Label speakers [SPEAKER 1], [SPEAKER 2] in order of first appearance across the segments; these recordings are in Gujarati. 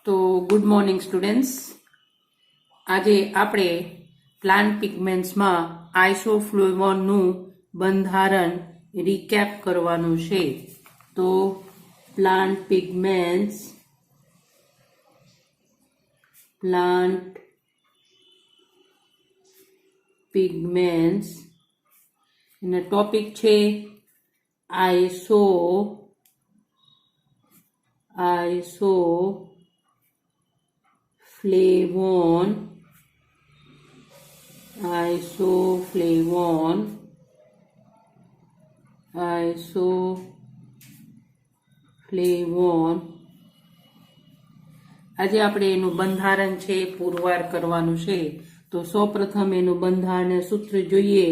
[SPEAKER 1] તો ગુડ મોર્નિંગ સ્ટુડન્ટ્સ. આજે આપણે પ્લાન્ટ પિગમેન્ટ્સમાં આઇસોફ્લેવોનનું બંધારણ રીકેપ કરવાનું છે. તો પ્લાન્ટ પિગમેન્ટ્સ એનો ટોપિક છે આઇસોફ્લેવોન આજે આપણે એનું બંધારણ છે પુરવાર કરવાનું છે. તો સૌપ્રથમ એનું બંધારણીય સૂત્ર જોઈએ.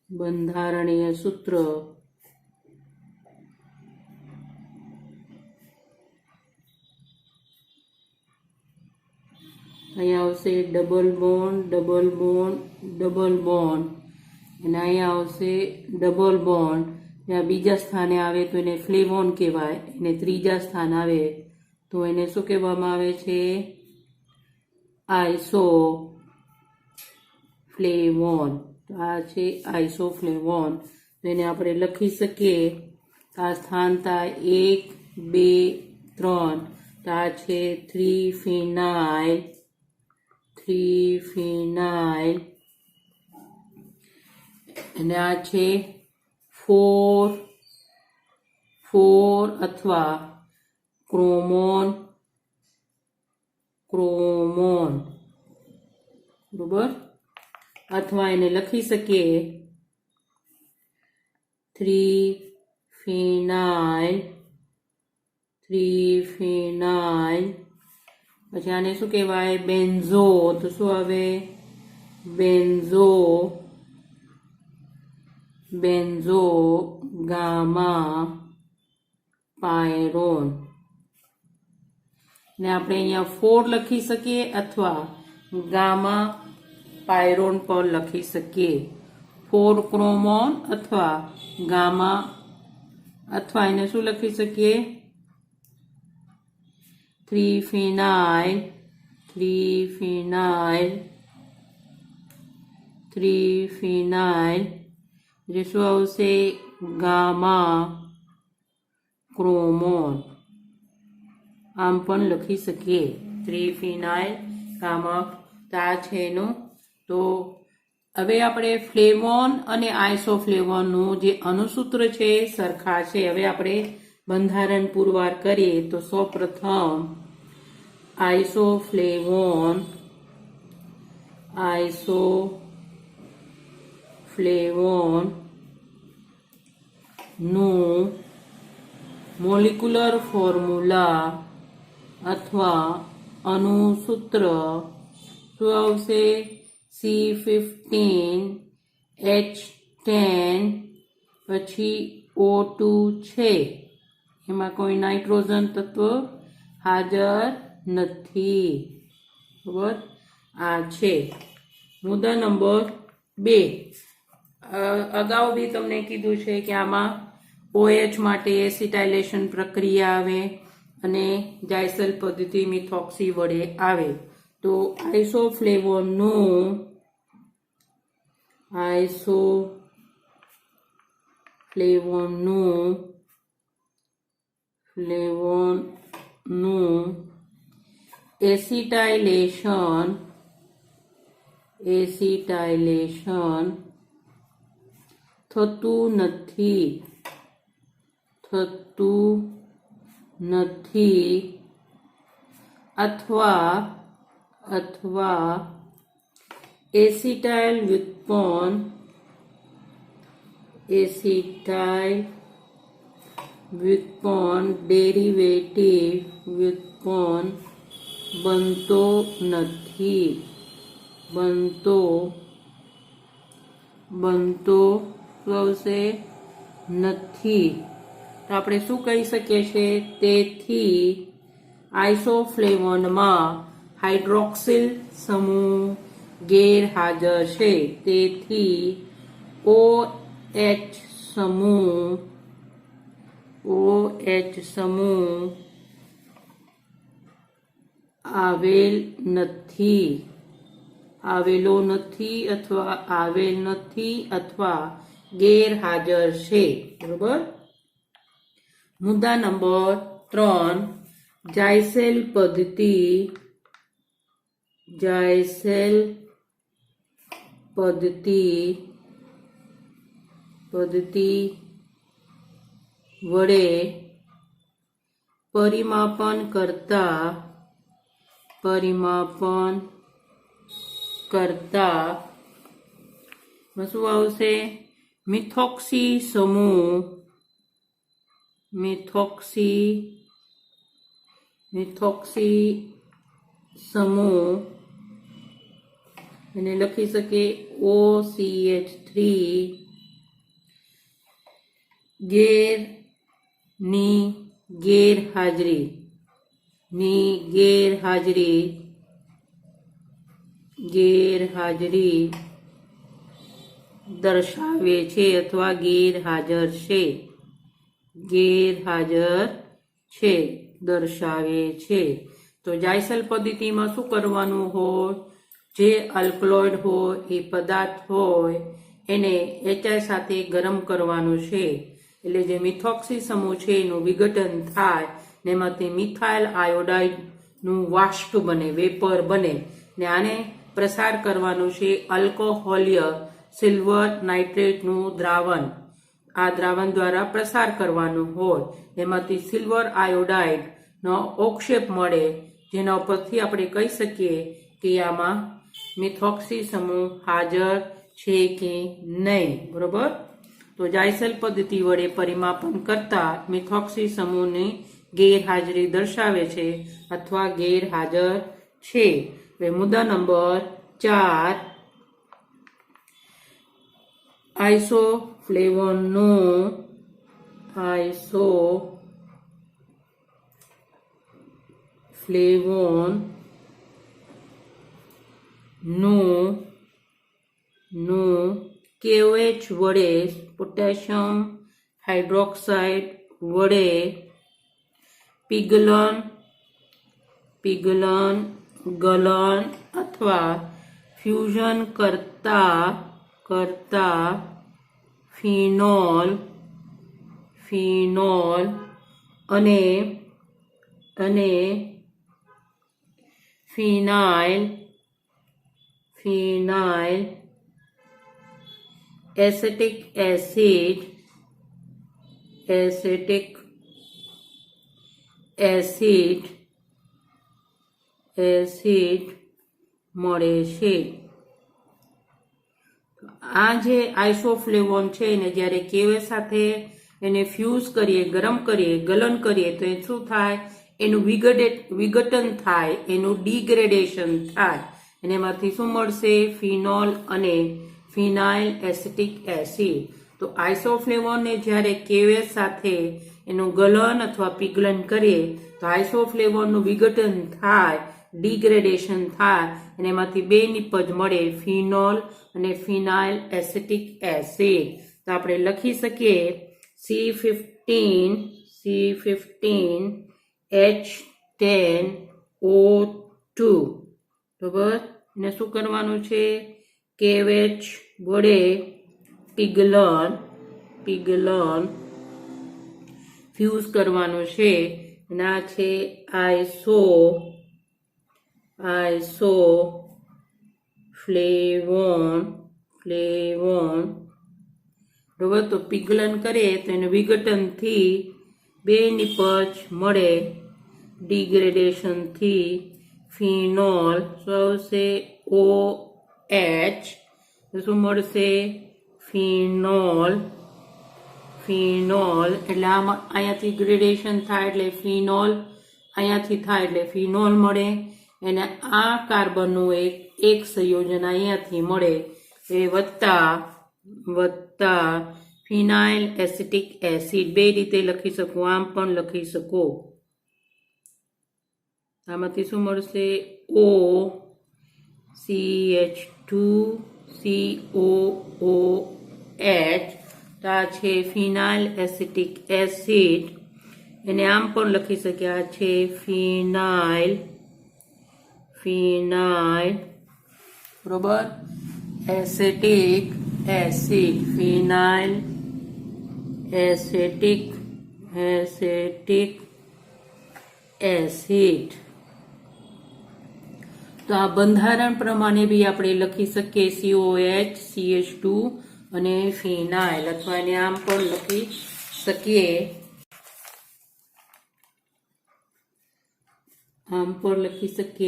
[SPEAKER 1] બંધારણીય સૂત્ર અહીંયા આવશે ડબલ બોન્ડ અને અહીંયા આવશે ડબલ બોન્ડ. જ્યાં બીજા સ્થાને આવે તો એને ફ્લેવોન કહેવાય, એને ત્રીજા સ્થાન આવે તો એને શું કહેવામાં આવે છે? આઇસોફ્લેવોન. તો આ છે આઇસોફ્લેવોન. તો એને આપણે લખી શકીએ. આ સ્થાન થાય 1, 2, 3. તો આ છે 3-phenyl અને આ છે 4 અથવા ક્રોમોન બરોબર. અથવા એને લખી શકીએ 3-phenyl. પછી આને શું કહેવાય? બેન્ઝો. તો શું આવે? બેન્ઝો ગામા પાયરોન. ને આપણે અહીંયા 4 લખી શકીએ અથવા ગામા પાયરોન પણ લખી શકીએ. 4 ક્રોમોન અથવા ગામા, અથવા એને શું લખી શકીએ? 3-phenyl જે શું આવશે? ગામા ક્રોમોન. આમ પણ લખી શકીએ 3-phenyl ગામા. આ છે એનું. તો હવે આપણે ફ્લેવોન અને આઇસોફ્લેવોનનું જે અણુસૂત્ર છે સરખા છે. હવે આપણે બંધારણ પુરવાર કરીએ. તો સૌપ્રથમ આઇસોફ્લેવોન નું મોલિક્યુલર ફોર્મ્યુલા અથવા અણુસૂત્ર શું આવશે? C15H10 પછી O2 છે. એમાં કોઈ નાઇટ્રોજન તત્વ હાજર નથી. બરાબર. આ છે મુદ્દા નંબર 2. અગાઉ બી તમને કીધું છે કે આમાં OH માટે એસિટાઇલેશન પ્રક્રિયા આવે અને જાયસલ પદ્ધતિ મિથોક્સી વડે આવે. તો આઇસોફ્લેવોનનું એસિટાઇલેશન થતું નથી અથવા એસિટાઇલ વ્યુત્પન્ન ડેરિવેટિવ વ્યુત્પન્ન બનતો આવશે નથી. તો આપણે શું કહી શકીએ છીએ? તેથી આઇસોફ્લેવોનમાં હાઇડ્રોક્સિલ સમૂહ ગેરહાજર છે. તેથી OH સમૂહ આવેલ નથી, આવેલો નથી અથવા આવેલ નથી અથવા ગેરહાજર છે. બરોબર. મુદ્દા નંબર 3, જાયસેલ પદ્ધતિ, જાયસેલ પદ્ધતિ વડે પરિમાપન કરતા શું આવશે? મિથોક્સી સમૂહ એને લખી શકીએ OCH3 ગેરહાજરી દર્શાવે છે અથવા ગેરહાજર છે દર્શાવે છે. તો જાયસેલ પદ્ધતિમાં શું કરવાનું હોય? જે આલ્કલોઇડ હોય એ પદાર્થ હોય એને HI સાથે ગરમ કરવાનું છે. એટલે જે મિથોક્સી સમૂહ છે એનું વિઘટન થાય ને એમાંથી મિથાઇલ આયોડાઇડનું વાષ્પ બને, વેપર બને ને આને પ્રસાર કરવાનું છે આલ્કોહોલીય સિલ્વર નાઇટ્રેટનું દ્રાવણ. આ દ્રાવણ દ્વારા પ્રસાર કરવાનું હોય. એમાંથી સિલ્વર આયોડાઇડનો ઓક્ષેપ મળે, જેના ઉપરથી આપણે કહી શકીએ કે આમાં મિથોક્સી સમૂહ હાજર છે કે નહીં. બરોબર. તો જાયસેલ પદ્ધતિ વડે પરિમાપન કરતા મિથોક્સી સમૂહની ગેરહાજરી દર્શાવે છે અથવા ગેરહાજર છે. હવે મુદ્દા નંબર 4, આઇસોફ્લેવોનનું KOH વડે, પોટેશિયમ હાઇડ્રોક્સાઇડ વડે ગલન અથવા ફ્યુઝન કરતા ફિનોલ અને ફિનાઇલ એસિટિક એસિડ મળે છે. આ જે આઇસોફ્લેવોન છે એને જ્યારે KOH સાથે એને ફ્યુઝ કરીએ, ગરમ કરીએ, ગલન કરીએ તો એ શું થાય? એનું વિઘટન થાય, એનું ડિગ્રેડેશન થાય અને એમાંથી શું મળશે? ફિનોલ અને ફિનાઇલ એસિટિક એસિડ. તો આઇસોફ્લેવોનને જ્યારે KOH સાથે એનું ગલન અથવા પીગલન કરીએ તો આઇસોફ્લેવોનનું વિઘટન થાય, ડિગ્રેડેશન થાય અને એમાંથી બે નિપજ મળે, ફિનોલ અને ફિનાઇલ એસિટિક એસિડ. તો આપણે લખી શકીએ C15H10O2. બરાબર. એને શું કરવાનું છે? KOH વડે પીગલન ફ્યુઝ કરવાનું છે. ના છે આઇસોફ્લેવોન. બરાબર. તો પીગલન કરે તો એનું વિઘટનથી બે નિપજ મળે, ડિગ્રેડેશનથી ફિનોલ આવશે OH. શું મળશે? ફિનોલ એટલે આમાં અહીંયાથી ગ્રેડેશન થાય એટલે ફિનોલ, અહીંયાથી થાય એટલે ફિનોલ મળે અને આ કાર્બનનું એક સંયોજન અહીંયાથી મળે એ વત્તા ફિનાઇલ એસિટિક એસિડ. બે રીતે લખી શકો, આમ પણ લખી શકો. આમાંથી શું મળશે? OCH2COOH. તો આ છે ફિનાઇલ એસિટિક એસિડ. એને આમ પણ લખી શકીએ, આ છે ફિનાઇલ ફિનાઇલ, બરોબર. એસેટિક એસિડ, ફિનાઇલ એસેટિક એસિડ. તો આ બંધારણ પ્રમાણે બી આપણે લખી શકીએ COH, CH2 અને ફિનાઇલ, અથવા એને આમ પણ લખી શકીએ,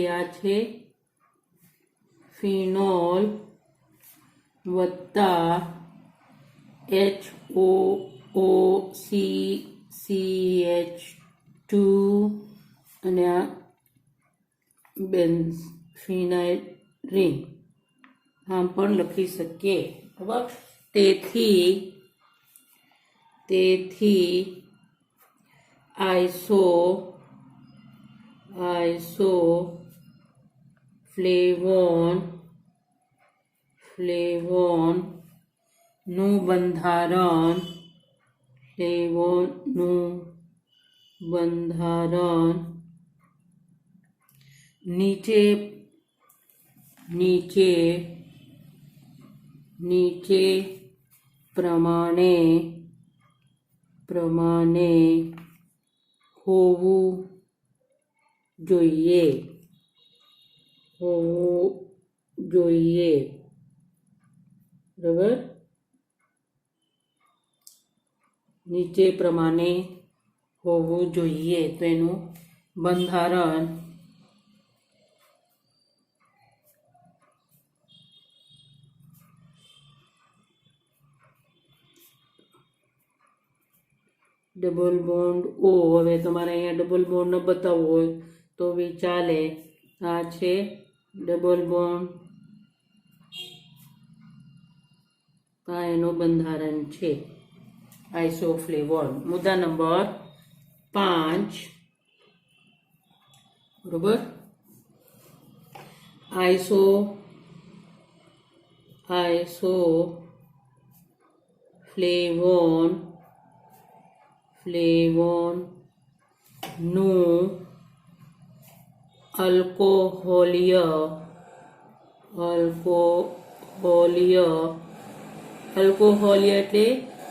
[SPEAKER 1] આ છે ફિનોલ વત્તા HOOCH2 અને આ ફિનાઇલ રિંગ, આમ પણ લખી શકીએ, બરાબર. તેથી આઈસો ફ્લેવોન નું બંધારણ નીચે પ્રમાણે હોવું જોઈએ, બરાબર. નીચે પ્રમાણે હોવું જોઈએ. તો એનું બંધારણ ડબલ બોન્ડ O. હવે તમારે અહીંયા ડબલ બોન્ડ ન બતાવવું હોય તો બી ચાલે. આ છે ડબલ બોન્ડ, આ એનું બંધારણ છે આઇસોફ્લેવોન. મુદ્દા નંબર 5, બરોબર. આઇસોફ્લેવોન નું અલ્કોહોલીય એટલે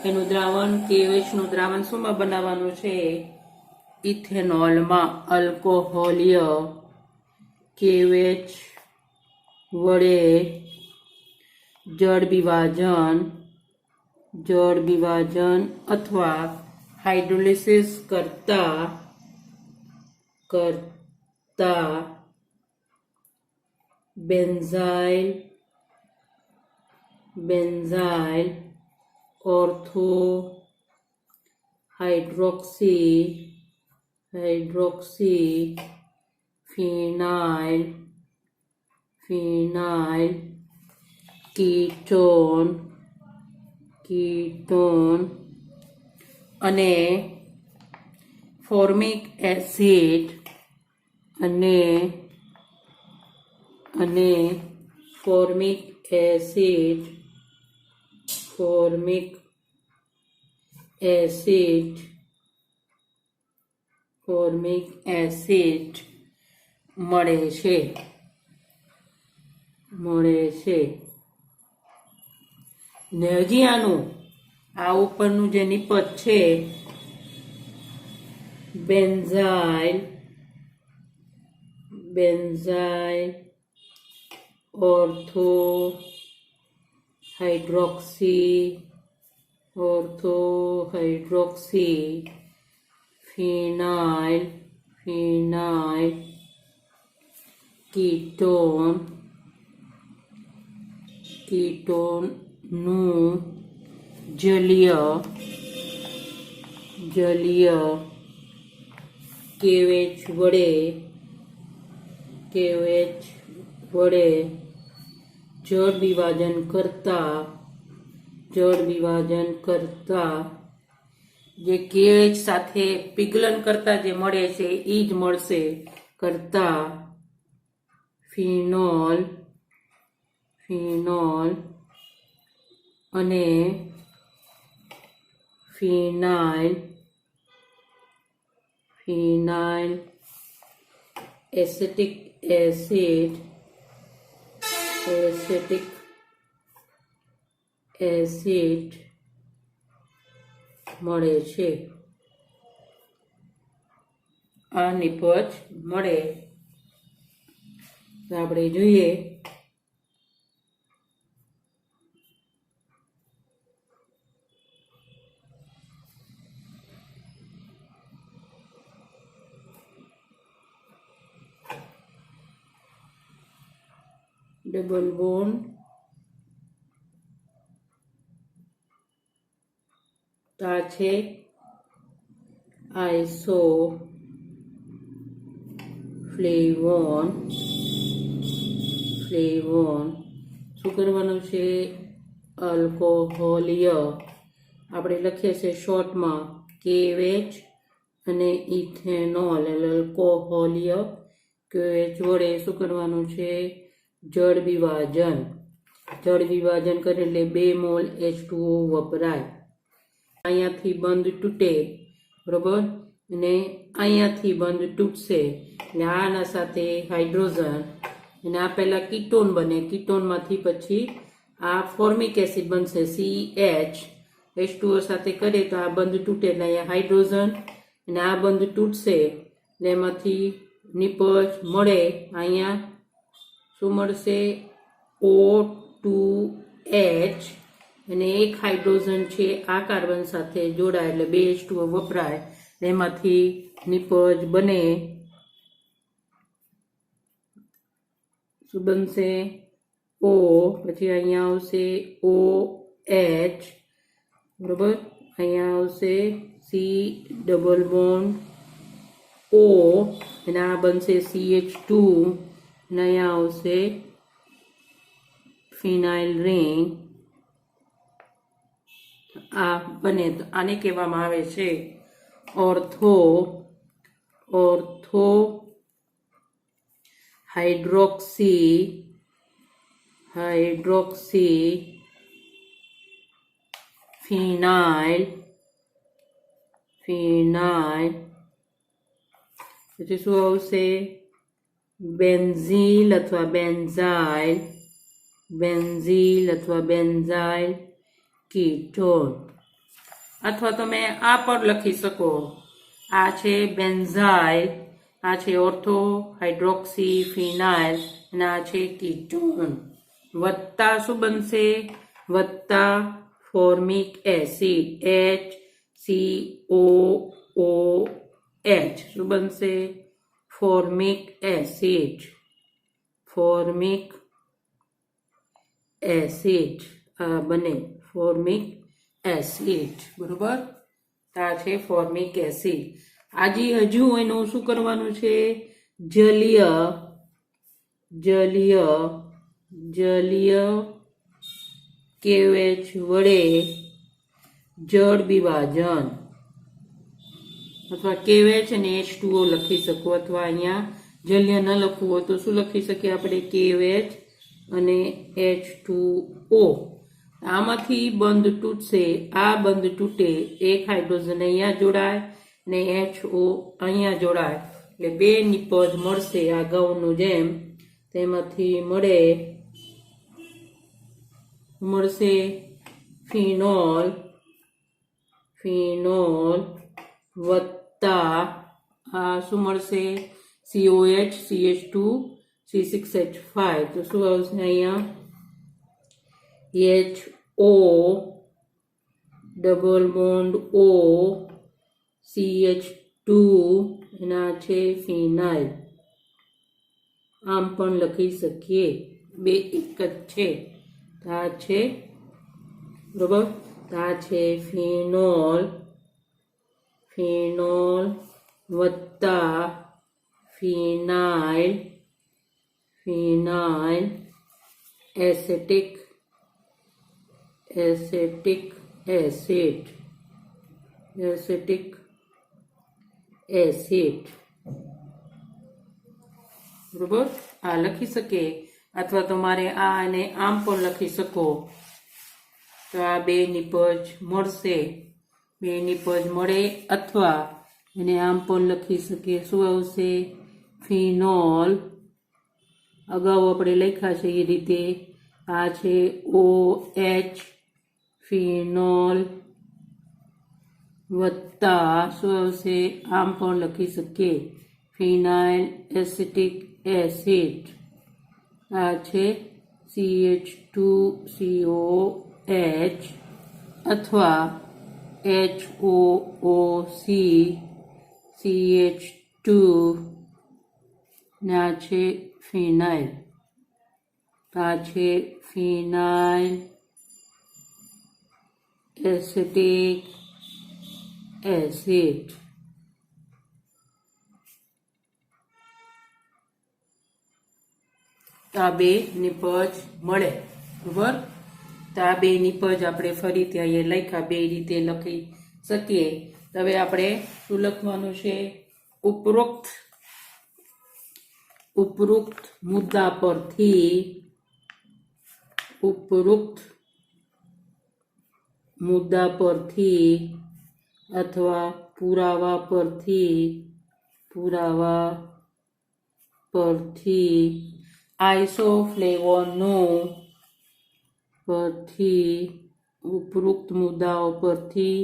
[SPEAKER 1] એનું દ્રાવણ, KOH નું દ્રાવણ શુંમાં બનાવવાનું છે? ઇથેનોલમાં. અલ્કોહોલીય KOH વડે જળ વિભાજન અથવા હાઇડ્રોલિસિસ કરતા બેન્ઝાઇલ ઓર્થો હાઇડ્રોક્સી ફિનાઇલ કીટોન અને ફોર્મિક એસિડ મળે છે. ને હજી આ ઉપરનું જે નિપજ છે, બેન્ઝાઇલ ઓર્થો હાઇડ્રોક્સી ફિનાઇલ કીટોન નું જલીય KOH વડે જળ વિભાજન કરતા જે KOH સાથે પીગલન કરતા જે મળે છે એ જ મળશે કરતા ફિનોલ અને ફિનાઇલ એસિટિક એસિડ મળે છે. આ નિપજ મળે તો આપણે જોઈએ ડબલ બોન્ડ તા છે આઈસો ફ્લેવોન શું કરવાનું છે આલ્કોહોલિય આપણે લખીએ છીએ શોર્ટમાં KOH અને ઇથેનોલ આલ્કોહોલિય KOH વડે શું કરવાનું છે જળ વિભાજન કરે એટલે 2 મોલ H2O વપરાય. અહીંયાથી બંધ તૂટે બરોબર અને અહીંયાથી બંધ તૂટશે એટલે આના સાથે હાઇડ્રોજન અને આ પહેલા કીટોન બને કીટોનમાંથી પછી આ ફોર્મિક એસિડ બનશે CH H2O સાથે કરે તો આ બંધ તૂટે એટલે અહીંયા હાઇડ્રોજન અને આ બંધ તૂટશે એટલે એમાંથી નિપજ મળે. અહીંયા શું મળશે O2H અને એક હાઇડ્રોજન છે આ કાર્બન સાથે જોડાય એટલે 2 H2O વપરાય એમાંથી નિપજ બને. શું બનશે O પછી અહીંયા આવશે OH બરોબર અહીંયા આવશે C ડબલ બોન્ડ O અને આ બનશે CH2 અને અહીંયા આવશે ફિનાઇલ રિંગ. આ બને તો આને કહેવામાં આવે છે ઓર્થો હાઇડ્રોક્સી ફિનાઇલ પછી શું આવશે બેન્ઝીલ અથવા બેન્ઝાઇલ કીટોન અથવા તમે આ પણ લખી શકો આ છે બેન્ઝાઇલ આ છે ઓર્થો હાઇડ્રોક્સી ફિનાઇલ અને આ છે કીટોન વત્તા શું બનશે વત્તા ફોર્મિક એસિડ HCOOH શું બનશે ફોર્મિક એસિડ બને ફોર્મિક એસિડ બરોબર. આ છે ફોર્મિક એસિડ. આજે હજુ એનું શું કરવાનું છે જલીય KOH વડે જળ વિભાજન અથવા KOH અને H2O લખી શકો અથવા અહીંયા જલીય ન લખવું હોય તો શું લખી શકીએ આપણે KOH અને H2O. આમાંથી બંધ તૂટશે આ બંધ તૂટે એક હાઇડ્રોજન અહીંયા જોડાય ને HO અહીંયા જોડાય એટલે 2 નિપજ મળશે આ ઘઉંનું જેમ તેમાંથી મળશે ફિનોલ વત્તા આ શું મળશે COH CH2 C6H5 તો શું આવશે અહીંયા HO double bond O CH2 એના છે ફિનાઇલ. આમ પણ લખી શકીએ 2 એક જ છે. આ છે બરોબર આ છે ફિનોલ વત્તા ફિનાઇલ એસિટિક એસિડ બરોબર આ લખી શકે અથવા તમારે આ અને આમ પણ લખી શકો તો આ 2 નિપજ મળશે 2 નિપજ મળે અથવા એને આમ પણ લખી શકીએ શું આવશે ફિનોલ, અગાઉ આપણે લખ્યા છે એ રીતે આ છે OH ફિનોલ વત્તા શું આવશે, આમ પણ લખી શકીએ ફિનાઇલ એસિટિક એસિડ, આ છે CH2COH અથવા HOOC CH2 ને આ છે ફિનાઇલ, આ છે ફિનાઇલ એસિટિક એસિડ. આ બે નિપજ મળે, બરાબર. તો આ બે નિપજ આપણે ફરીથી અહીંયા લખ્યા, બે રીતે લખી શકીએ. હવે આપણે શું લખવાનું છે, ઉપરોક્ત મુદ્દા પરથી અથવા પુરાવા પરથી આઇસોફ્લેવોનનું ઉપરોક્ત મુદ્દાઓ પરથી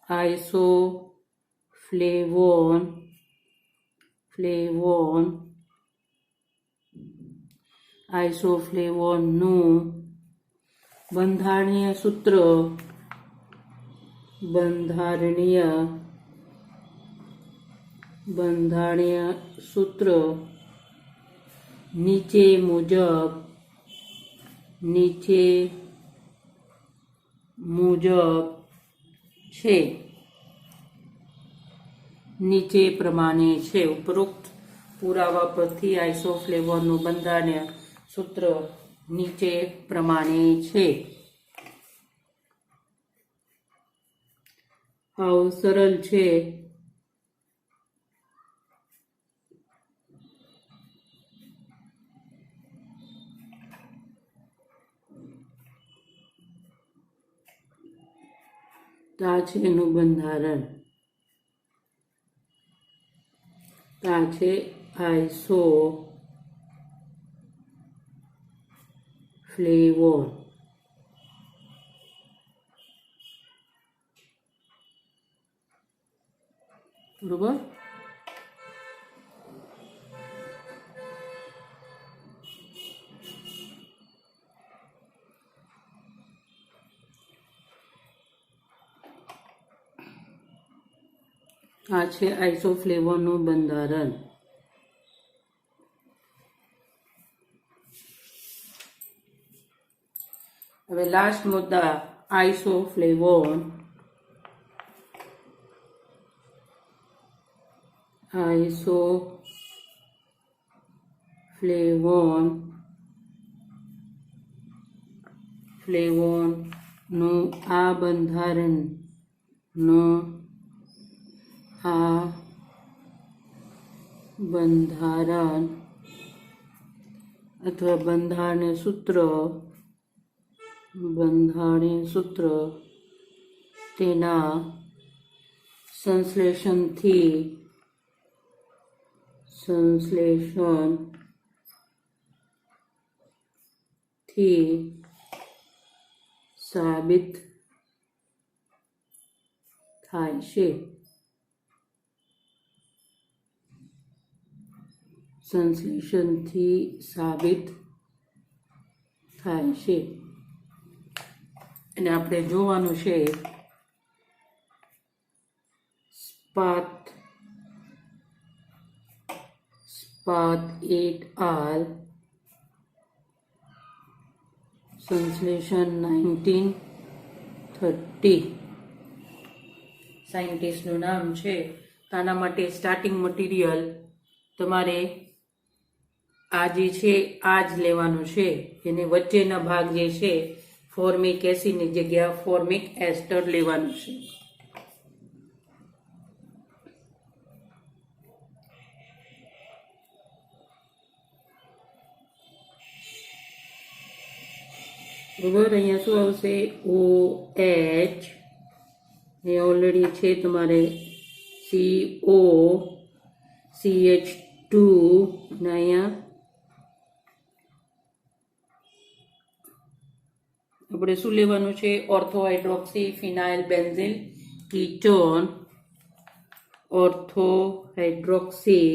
[SPEAKER 1] આઇસોફ્લેવોનનું બંધારણીય સૂત્ર નીચે મુજબ છે, નીચે પ્રમાણે છે. ઉપરોક્ત પુરાવા પરથી આઇસોફ્લેવોનનું બંધારણીય સૂત્ર નીચે પ્રમાણે છે. હાવ સરળ છે. આ છે એનું બંધારણ, આ છે આઇસોફ્લેવોન. બરોબર. આ છે આઇસોફ્લેવોનનું બંધારણ. હવે લાસ્ટ મુદ્દા આઇસોફ્લેવોન નું આ બંધારણ અથવા બંધારણીય સૂત્ર તેના સંશ્લેષણથી સાબિત થાય છે. અને આપણે જોવાનું છે સ્પાથ એટ આલ સંશ્લેષણ 1930, સાયન્ટિસ્ટનું નામ છે. આના માટે સ્ટાર્ટિંગ મટીરિયલ તમારે આ જે છે આ જ લેવાનું છે. એને વચ્ચેના ભાગ જે છે ફોર્મિક એસિડની જગ્યા ફોર્મિક એસ્ટર લેવાનું છે. બરોબર. અહીંયા શું આવશે, OH એ ઓલરેડી છે તમારે, CH2 ટુ અને અહીંયા આપણે શું લેવાનું છે? ઓર્થો હાઇડ્રોક્સી ફિનાઇલ બેન્ઝિલ કીટોન. ઓર્થો હાઇડ્રોક્સી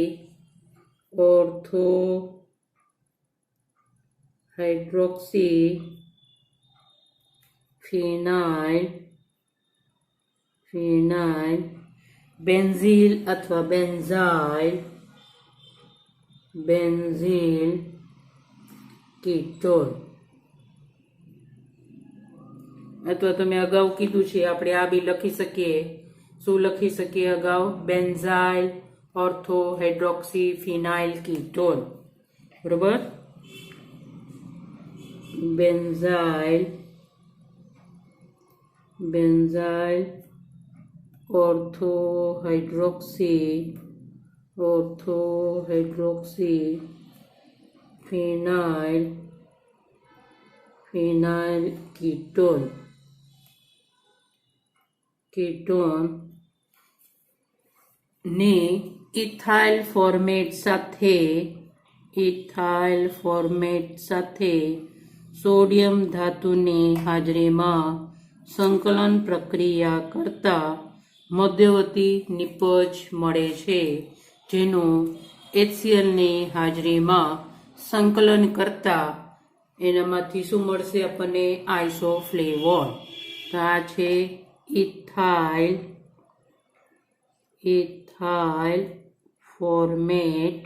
[SPEAKER 1] ફિનાઇલ બેન્ઝિલ અથવા બેન્ઝાઇલ કીટોન. અથવા તમે અગાઉ કીધું છે આપણે આ બી લખી શકીએ. શું લખી શકીએ અગાઉ? બેન્ઝાઇલ ઓર્થો હાઇડ્રોક્સી ફિનાઇલ કીટોન. બરોબર? બેન્ઝાઇલ ઓર્થો હાઇડ્રોક્સી ફિનાઇલ કીટોન ને ઇથાઇલ ફોર્મેટ સાથે સોડિયમ ધાતુની હાજરીમાં સંકલન પ્રક્રિયા કરતા મધ્યવર્તી નિપજ મળે છે, જેનું HCl ની હાજરીમાં સંકલન કરતા એનામાંથી શું મળશે આપણને? આઇસોફ્લેવોન. તો આ છે ઇથાઇલ ફોર્મેટ.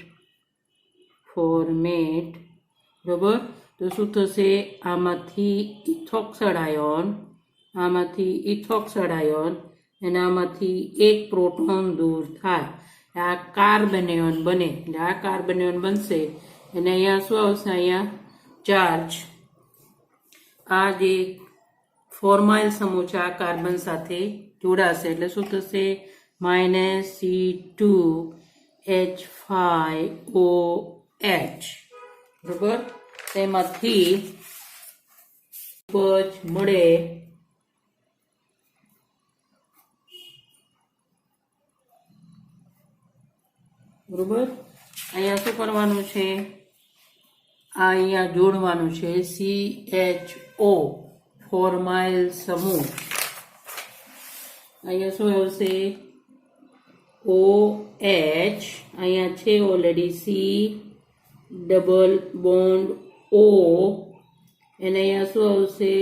[SPEAKER 1] બરોબર? તો શું થશે? આમાંથી ઇથોક્સાઇડ આયોન અને આમાંથી એક પ્રોટોન દૂર થાય. આ કાર્બેનિયોન બને. એટલે આ કાર્બેનિયોન બનશે અને અહીંયા શું આવશે? અહીંયા ચાર્જ. આ જે ફોર્માઇલ સમૂહ છે આ કાર્બન સાથે જોડાશે એટલે શું થશે? -C2H5OH. બરોબર? તેમાંથી ઉપજ મળે બરોબર? અહીંયા શું કરવાનું છે? આ અહીંયા જોડવાનું છે CHO ફોર્માઇલ સમૂહ. અહીંયા શું આવશે? OH. અહીંયા છે already C double bond O અને અહીંયા શું આવશે?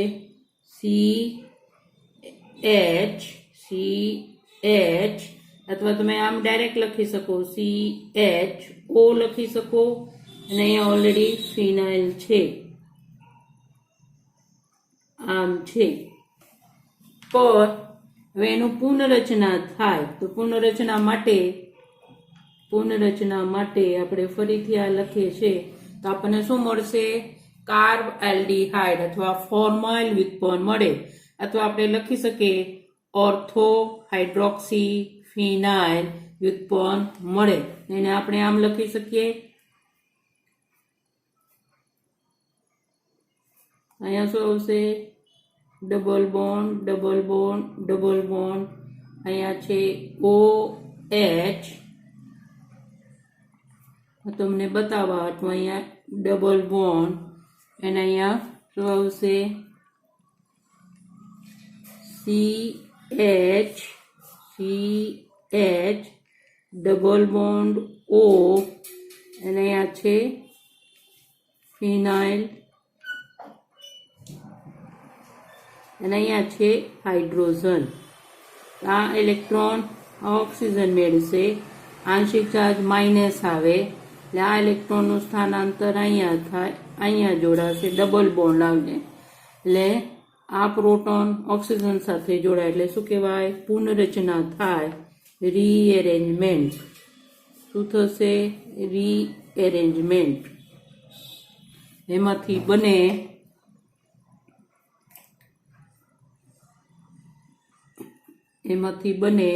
[SPEAKER 1] CH અથવા તમે આમ ડાયરેક્ટ લખી શકો CHO લખી શકો અને અહીંયા ઓલરેડી ફિનાઇલ છે આમ છે. પણ હવે એનું પુનઃરચના થાય તો પુનઃરચના માટે આપણે ફરીથી આ લખીએ છીએ તો આપણને શું મળશે? કાર્બ એલ્ડિહાઇડ અથવા ફોર્માઇલ વ્યુત્પન્ન મળે. અથવા આપણે લખી શકીએ ઓર્થો હાઇડ્રોક્સી ફિનાઇલ વ્યુત્પન્ન મળે. એને આપણે આમ લખી શકીએ. અહીંયા શું આવશે? Double bond. અહીંયા છે OH. તમને બતાવવા અથવા અહીંયા ડબલ બોન્ડ અને અહીંયા શું આવશે? CH ડબલ બોન્ડ O અને અહીંયા છે ફિનાઇલ અને અહીંયા છે હાઇડ્રોજન. આ ઇલેક્ટ્રોન ઓક્સિજન મેળવશે. આંશિક ચાર્જ માઇનસ આવે એટલે આ ઇલેક્ટ્રોનનું સ્થાનાંતર અહીંયા થાય, અહીંયા જોડાશે, ડબલ બોન્ડ આવશે. એટલે આ પ્રોટોન ઓક્સિજન સાથે જોડાય એટલે શું કહેવાય? પુનઃરચના થાય, રીએરેન્જમેન્ટ. શું થશે? રીએરેન્જમેન્ટ. એમાંથી બને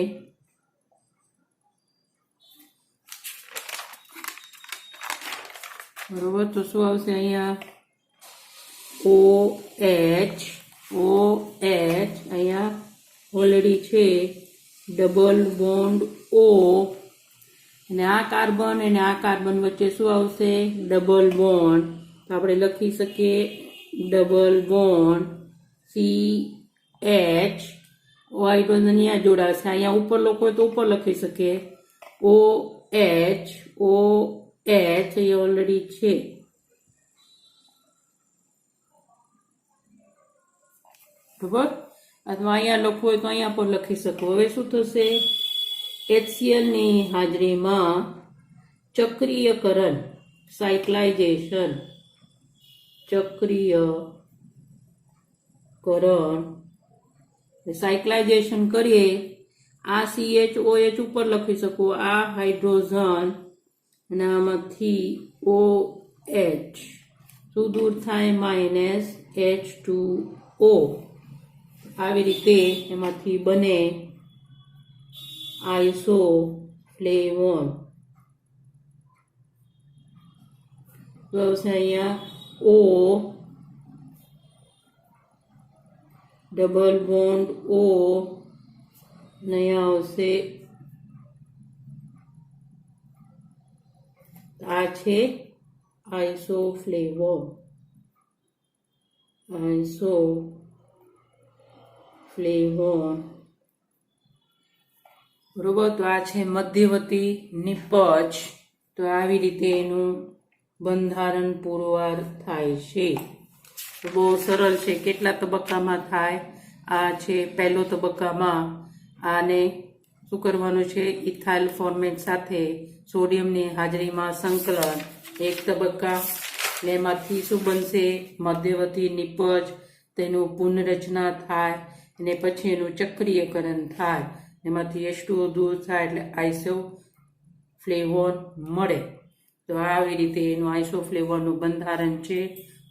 [SPEAKER 1] બરોબર? તો શું આવશે? અહીંયા OH અહીંયા ઓલરેડી છે ડબલ બોન્ડ O અને આ કાર્બન અને આ કાર્બન વચ્ચે શું આવશે? Double bond. તો આપણે લખી શકીએ ડબલ બોન્ડ CH. હાઇડ્રોજન અહીંયા જોડાશે, અહીંયા ઉપર લખો હોય તો ઉપર લખી શકીએ OH. એ ઓલરેડી છે. બરાબર, અથવા અહીંયા લખવું હોય તો અહીંયા પણ લખી શકો. હવે શું થશે? HCl ની હાજરીમાં ચક્રીયકરણ, સાયક્લાઇઝેશન, સાયક્લાઇઝેશન કરીએ. આ CHOH ઉપર લખી શકો, આ હાઇડ્રોજન અને આમાંથી OH શું દૂર થાય? -H2O. આવી રીતે એમાંથી બને આઇસોફ્લેવોન. તો અહીંયા O ડબલ બોન્ડ O ને અહીંયા આવશે, આ છે આઇસોફ્લેવોન. બરોબર. તો આ છે મધ્યવર્તી નિપજ. તો આવી રીતે એનું બંધારણ પુરવાર થાય છે. તો બહુ સરળ છે. કેટલા તબક્કામાં થાય? આ છે પહેલો તબક્કામાં. આને શું કરવાનું છે? ઇથાઇલ ફોર્મેટ સાથે સોડિયમની હાજરીમાં સંકલન. એક તબક્કા. એમાંથી શું બનશે? મધ્યવર્તી નિપજ. તેનું પુનરચના થાય અને પછી એનું ચક્રીયકરણ થાય. એમાંથી H2O દૂર થાય એટલે આઇસોફ્લેવોન મળે. તો આવી રીતે એનું આઇસોફ્લેવોનનું બંધારણ છે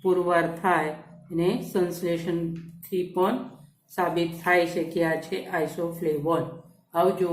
[SPEAKER 1] પુરવાર થાય અને સંશ્લેષણથી પણ સાબિત થાય છે કે આ છે આઇસોફ્લેવોન. આવજો.